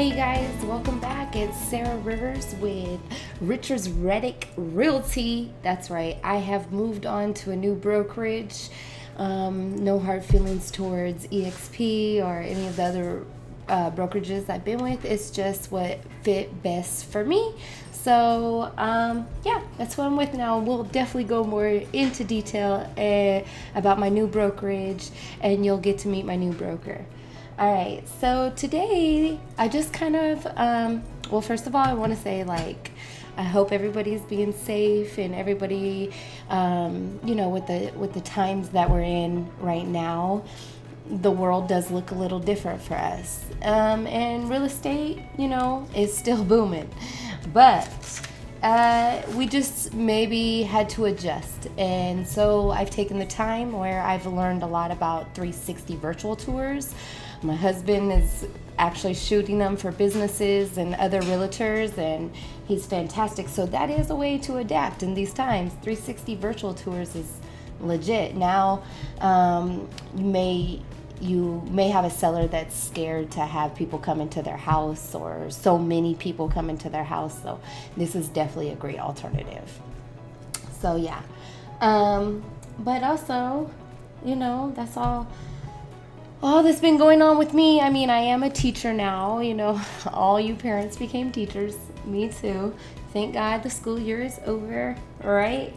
Hey guys, welcome back. It's Sarah Rivers with Richards Reddick Realty. That's right, I have moved on to a new brokerage. No hard feelings towards EXP or any of the other brokerages I've been with. It's just what fit best for me. So, yeah, that's what I'm with now. We'll definitely go more into detail about my new brokerage, and you'll get to meet my new broker. All right, so today I just kind of, well, first of all, I want to say, I hope everybody's being safe and everybody, with the times that we're in right now, the world does look a little different for us. And real estate, is still booming. But we just maybe had to adjust. And so I've taken the time where I've learned a lot about 360 virtual tours. My husband is actually shooting them for businesses and other realtors, and he's fantastic. So that is a way to adapt in these times. 360 virtual tours is legit. Now, you may have a seller that's scared to have people come into their house, or so many people come into their house. So this is definitely a great alternative. So yeah. But also, that's all that's been going on with me. I mean, I am a teacher now. All you parents became teachers. Me too. Thank God the school year is over, right?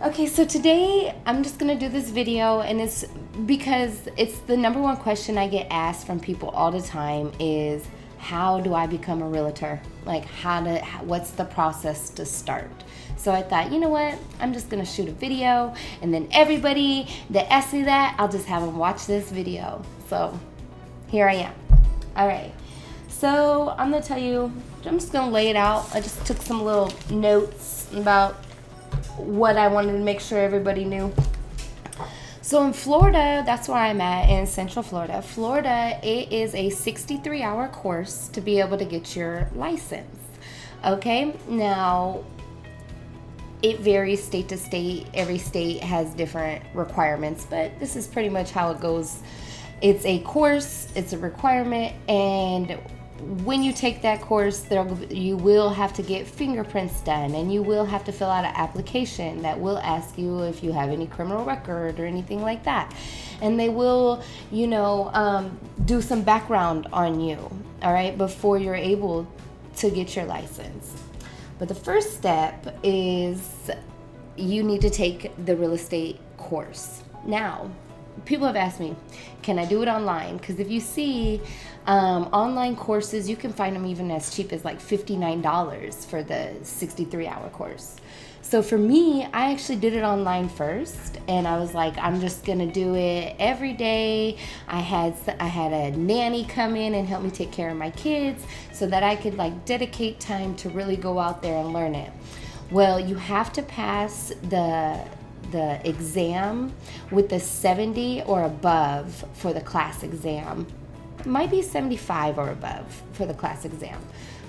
Okay, so today I'm just going to do this video, and it's because it's the number one question I get asked from people all the time is, how do I become a realtor? What's the process to start? So I thought, you know what? I'm just going to shoot a video, and then everybody that asks me that, I'll just have them watch this video. So here I am. All right. So I'm going to tell you, I'm just going to lay it out. I just took some little notes about what I wanted to make sure everybody knew. So in Florida, that's where I'm at, in Central Florida. Florida, it is a 63-hour course to be able to get your license. Okay, now it varies state to state. Every state has different requirements, but this is pretty much how it goes. It's a course, it's a requirement, and when you take that course, you will have to get fingerprints done, and you will have to fill out an application that will ask you if you have any criminal record or anything like that. And they will, do some background on you, all right, before you're able to get your license. But the first step is you need to take the real estate course. Now, people have asked me, can I do it online? Because if you see online courses, you can find them even as cheap as like $59 for the 63-hour course. So for me, I actually did it online first, and I was like, I'm just gonna do it every day. I had a nanny come in and help me take care of my kids so that I could dedicate time to really go out there and learn it. Well, you have to pass the exam with the 70 or above for the class exam. It might be 75 or above for the class exam,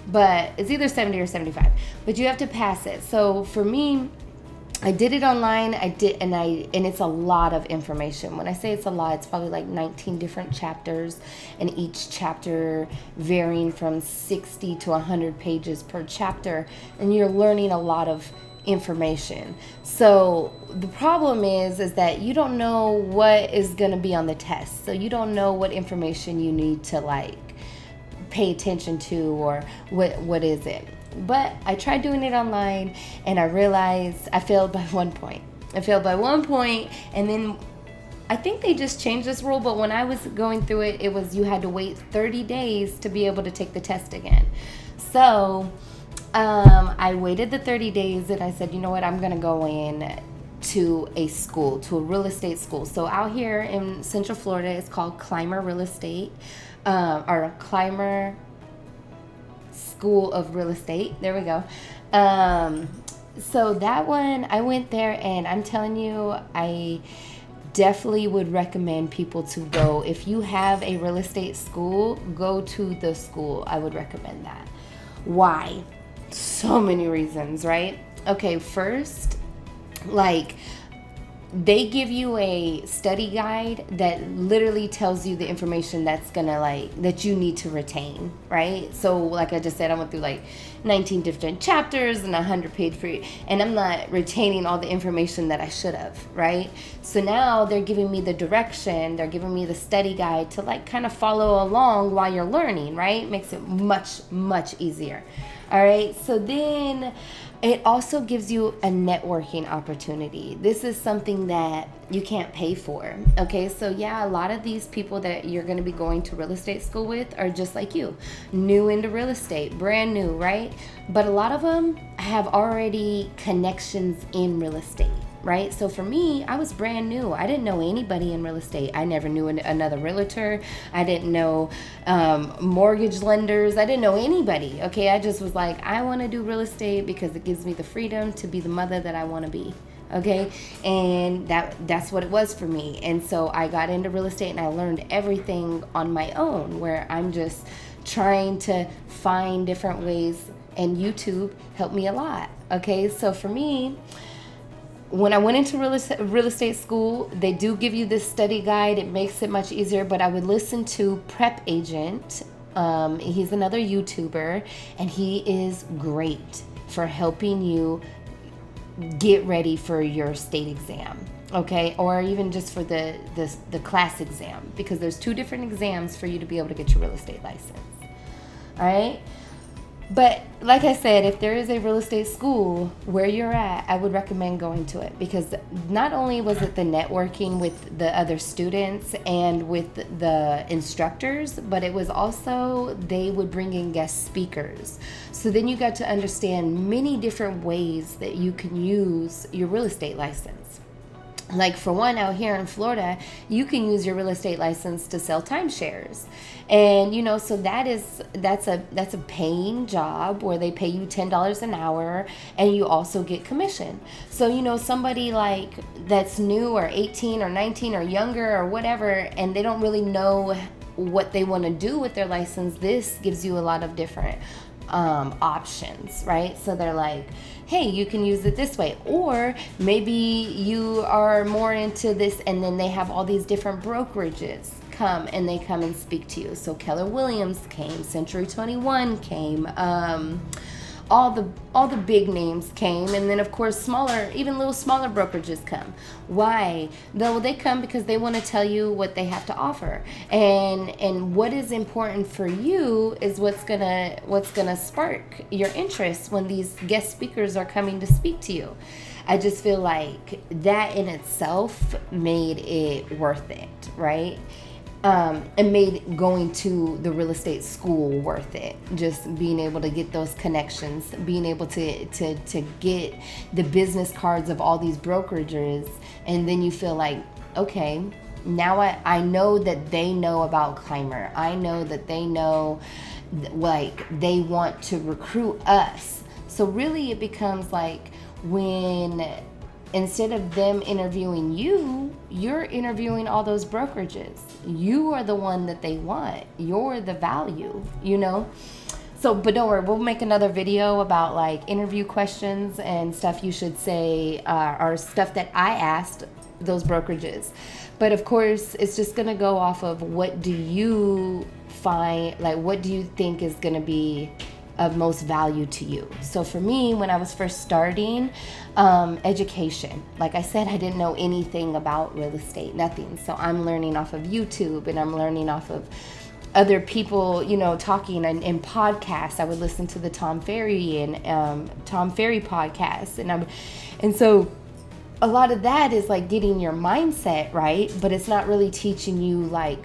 but it's either 70 or 75, but you have to pass it. So for me, I did it online. And it's a lot of information. When I say it's a lot, it's probably like 19 different chapters, and each chapter varying from 60 to 100 pages per chapter, and you're learning a lot of information. So the problem is that you don't know what is going to be on the test. So you don't know what information you need to pay attention to, or what is it. But I tried doing it online, and I realized I failed by one point. And then I think they just changed this rule, but when I was going through it, it was you had to wait 30 days to be able to take the test again. So I waited the 30 days, and I said, you know what, I'm going to go in to a school, to a real estate school. So out here in Central Florida, it's called Climber Real Estate, or Climber School of Real Estate. There we go. So that one, I went there, and I'm telling you, I definitely would recommend people to go. If you have a real estate school, go to the school. I would recommend that. Why? So many reasons, right? Okay, first, they give you a study guide that literally tells you the information that's gonna that you need to retain, right? So like I just said, I went through like 19 different chapters and 100-page pre, and I'm not retaining all the information that I should have, right? So now they're giving me the direction, they're giving me the study guide to like kind of follow along while you're learning, right? Makes it much easier. All right, so then it also gives you a networking opportunity. This is something that you can't pay for. Okay, so yeah, a lot of these people that you're going to be going to real estate school with are just like you, new into real estate, brand new, right? But a lot of them have already connections in real estate. Right? So for me, I was brand new. I didn't know anybody in real estate. I never knew another realtor. I didn't know mortgage lenders. I didn't know anybody. Okay, I just was like, I want to do real estate because it gives me the freedom to be the mother that I want to be. Okay, and that's what it was for me. And so I got into real estate and I learned everything on my own, where I'm just trying to find different ways, and YouTube helped me a lot. Okay, so for me, when I went into real estate school, they do give you this study guide. It makes it much easier, but I would listen to Prep Agent. He's another YouTuber, and he is great for helping you get ready for your state exam, okay? Or even just for the class exam, because there's 2 different exams for you to be able to get your real estate license, all right? But like I said, if there is a real estate school where you're at, I would recommend going to it, because not only was it the networking with the other students and with the instructors, but it was also they would bring in guest speakers. So then you got to understand many different ways that you can use your real estate license. Like for one, out here in Florida, you can use your real estate license to sell timeshares. And so that's a paying job where they pay you $10 an hour, and you also get commission. So somebody like that's new or 18 or 19 or younger or whatever, and they don't really know what they want to do with their license, this gives you a lot of different options, right? So they're like, hey, you can use it this way, or maybe you are more into this, and then they have all these different brokerages come and speak to you. So Keller Williams came, Century 21 came, all the big names came, and then of course little smaller brokerages come. Why? Though they come because they want to tell you what they have to offer, and what is important for you is what's gonna spark your interest when these guest speakers are coming to speak to you. I just feel like that in itself made it worth it, right? And made going to the real estate school worth it. Just being able to get those connections, being able to get the business cards of all these brokerages, and then you feel like, okay, now I know that they know about Climber. I know that they know, like, they want to recruit us. So really it becomes like when instead of them interviewing you, you're interviewing all those brokerages. You are the one that they want. You're the value, So, but don't worry, we'll make another video about like interview questions and stuff you should say, or stuff that I asked those brokerages. But of course, it's just going to go off of what do you find, like what do you think is going to be of most value to you. So for me, when I was first starting, education, like I said, I didn't know anything about real estate, nothing. So I'm learning off of YouTube, and I'm learning off of other people, talking and podcasts. I would listen to the Tom Ferry and Tom Ferry podcasts, and so a lot of that is like getting your mindset right, but it's not really teaching you like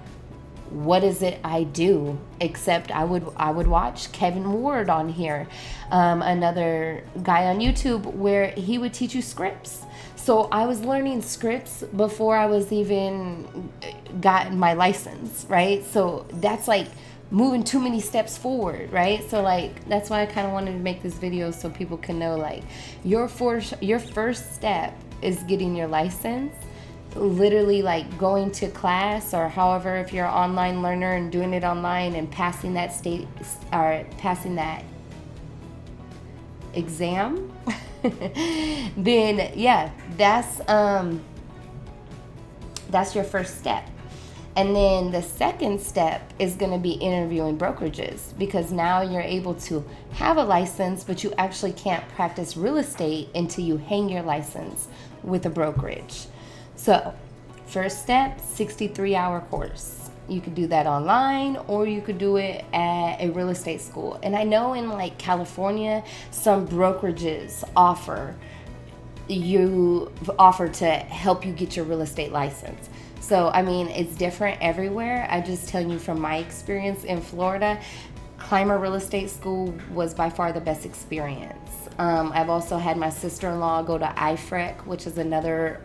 what is it I do, except I would watch Kevin Ward on here, another guy on YouTube, where he would teach you scripts. So I was learning scripts before I was even gotten my license, right? So that's like moving too many steps forward, right? So like that's why I kind of wanted to make this video, so people can know like your first step is getting your license. Literally like going to class, or however, if you're an online learner and doing it online and passing that exam, then yeah, that's That's your first step. And then the second step is going to be interviewing brokerages, because now you're able to have a license, but you actually can't practice real estate until you hang your license with a brokerage. So first step, 63-hour course. You could do that online, or you could do it at a real estate school. And I know in like California, some brokerages offer to help you get your real estate license. So, I mean, it's different everywhere. I just tell you from my experience in Florida, Climber Real Estate School was by far the best experience. I've also had my sister-in-law go to IFREC, which is another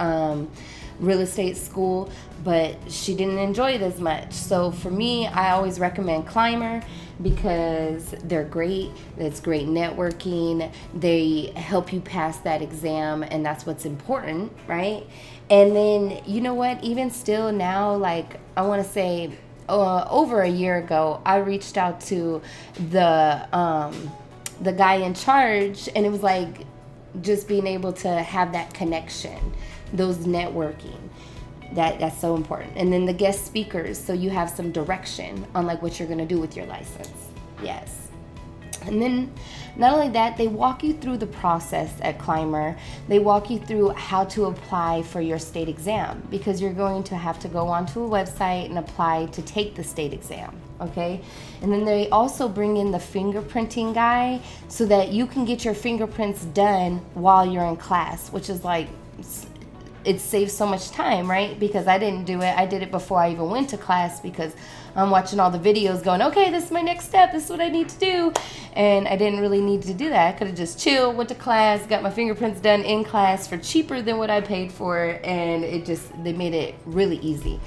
real estate school, but she didn't enjoy it as much. So for me, I always recommend Climber because they're great. It's great networking. They help you pass that exam, and that's what's important, right? And then, you know what, even still now, like I want to say over a year ago, I reached out to the guy in charge, and it was like just being able to have that connection, those networking. That's so important. And then the guest speakers, so you have some direction on like what you're going to do with your license. Yes. And then not only that, they walk you through the process at Climber. They walk you through how to apply for your state exam, because you're going to have to go onto a website and apply to take the state exam, okay? And then they also bring in the fingerprinting guy so that you can get your fingerprints done while you're in class, which is like, it saves so much time, right? Because I didn't do it. I did it before I even went to class, because I'm watching all the videos going, okay, this is my next step. This is what I need to do. And I didn't really need to do that. I could have just chilled, went to class, got my fingerprints done in class for cheaper than what I paid for. And they made it really easy.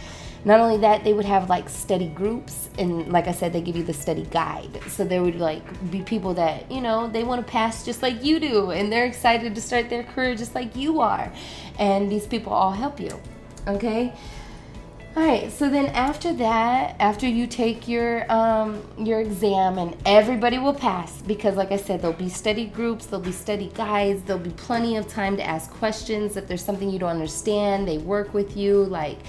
Not only that, they would have like study groups, and like I said, they give you the study guide. So there would like be people that, you know, they want to pass just like you do, and they're excited to start their career just like you are. And these people all help you, okay? All right, so then after that, after you take your exam, and everybody will pass, because like I said, there'll be study groups, there'll be study guides, there'll be plenty of time to ask questions. If there's something you don't understand, they work with you. Like,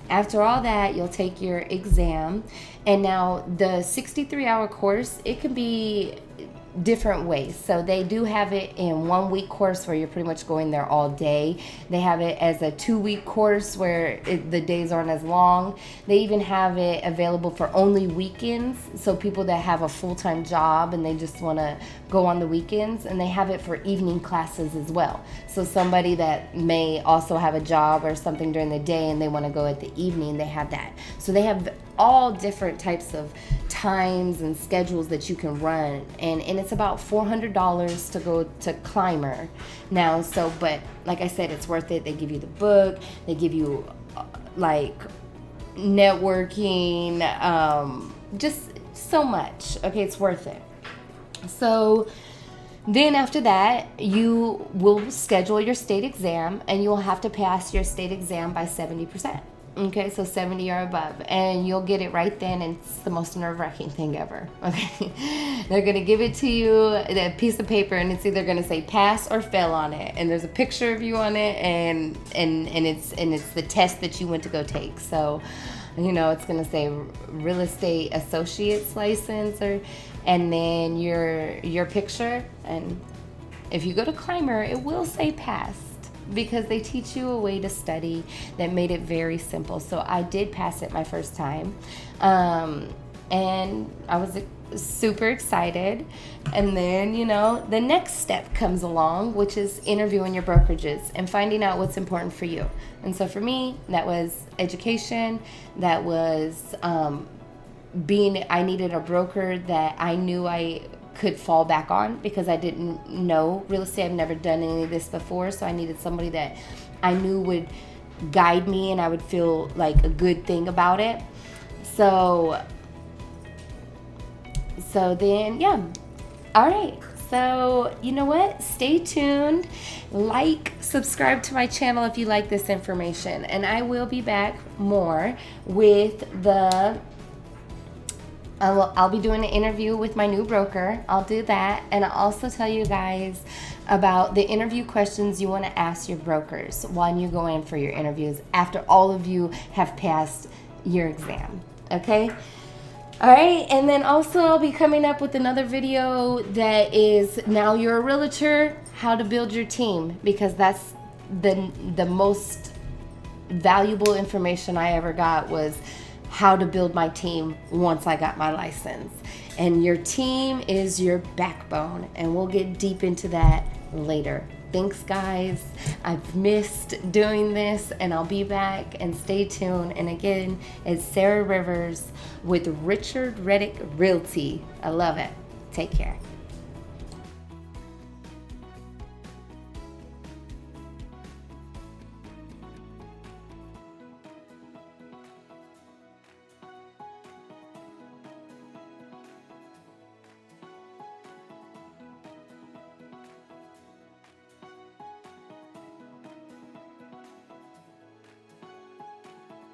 after all that, you'll take your exam. And now the 63-hour course, it can be different ways. So they do have it in 1 week course where you're pretty much going there all day. They have it as a 2-week course where the days aren't as long. They even have it available for only weekends. So people that have a full-time job and they just want to go on the weekends, and they have it for evening classes as well. So somebody that may also have a job or something during the day and they want to go at the evening, they have that. So they have all different types of times and schedules that you can run, and it's about $400 to go to Climber now. So, but like I said, it's worth it. They give you the book, they give you like networking, just so much. Okay, it's worth it. So then after that, you will schedule your state exam, and you will have to pass your state exam by 70%. Okay, so 70 or above, and you'll get it right then, and it's the most nerve-wracking thing ever. Okay, they're gonna give it to you, a piece of paper, and it's either gonna say pass or fail on it, and there's a picture of you on it, and it's the test that you went to go take. So, you know, it's gonna say real estate associate's license, and then your picture. And if you go to Climber, it will say pass, because they teach you a way to study that made it very simple. So I did pass it my first time, and I was super excited. And then, you know, the next step comes along, which is interviewing your brokerages and finding out what's important for you. And so for me, that was education. That was I needed a broker that I knew I could fall back on, because I didn't know real estate. I've never done any of this before, so I needed somebody that I knew would guide me and I would feel like a good thing about it. So then, yeah. All right. So, you know what? Stay tuned. Like, subscribe to my channel if you like this information, and I will be back more with the I'll be doing an interview with my new broker. I'll do that. And I'll also tell you guys about the interview questions you want to ask your brokers when you go in for your interviews after all of you have passed your exam. Okay? All right. And then also I'll be coming up with another video that is now you're a realtor, how to build your team, because that's the most valuable information I ever got was how to build my team once I got my license. And your team is your backbone, and we'll get deep into that later. Thanks, guys. I've missed doing this, and I'll be back, and stay tuned. And again, it's Sarah Rivers with Richard Reddick Realty. I love it. Take care.